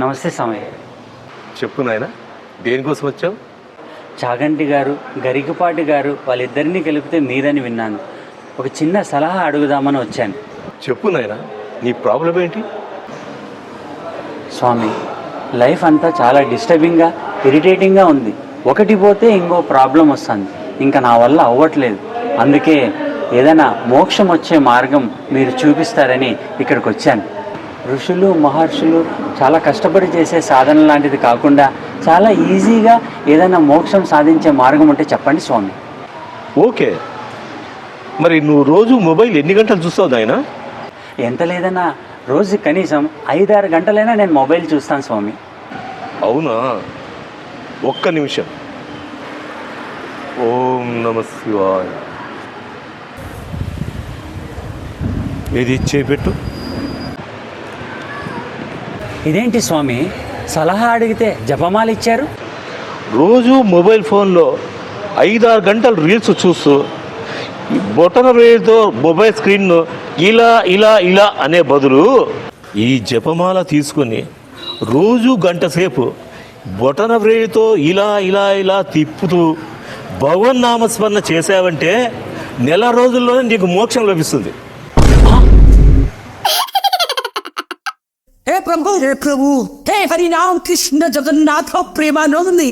నమస్తే స్వామి. చెప్పు నాయన, దేనికోసం వచ్చావు? చాగంటి గారు, గరికపాటి గారు వాళ్ళిద్దరినీ కలిపితే మీదని విన్నాను. ఒక చిన్న సలహా అడుగుదామని వచ్చాను. చెప్పు నాయన, నీ ప్రాబ్లం ఏంటి? స్వామి, లైఫ్ అంతా చాలా డిస్టర్బింగ్గా, ఇరిటేటింగ్గా ఉంది. ఒకటి పోతే ఇంకో ప్రాబ్లం వస్తుంది. ఇంకా నా వల్ల అవ్వట్లేదు. అందుకే ఏదైనా మోక్షం వచ్చే మార్గం మీరు చూపిస్తారని ఇక్కడికి వచ్చాను. ఋషులు మహర్షులు చాలా కష్టపడి చేసే సాధన లాంటిది కాకుండా చాలా ఈజీగా ఏదైనా మోక్షం సాధించే మార్గం ఉంటే చెప్పండి స్వామి. ఓకే, మరి నువ్వు రోజు మొబైల్ ఎన్ని గంటలు చూస్తావు నాయన? ఎంత లేదన్నా రోజు కనీసం 5-6 గంటలైనా నేను మొబైల్ చూస్తాను స్వామి. అవునా? ఒక్క నిమిషం. ఓం నమ శివాయ. ఏది చేపెట్టు. ఇదేంటి స్వామి, సలహా అడిగితే జపమాలు ఇచ్చారు? రోజు మొబైల్ ఫోన్లో 5-6 గంటలు రీల్స్ చూస్తూ ఈ బొటన వేలుతో మొబైల్ స్క్రీన్ను ఇలా ఇలా ఇలా అనే బదులు ఈ జపమాల తీసుకొని రోజు గంట సేపు బొటన వేలుతో ఇలా ఇలా ఇలా తిప్పుతూ భగవన్ నామస్మరణ చేసావంటే నెల రోజుల్లోనే నీకు మోక్షం లభిస్తుంది. हे प्रभु हे हरिनाम कृष्ण जगन्नाथ प्रेमानंदी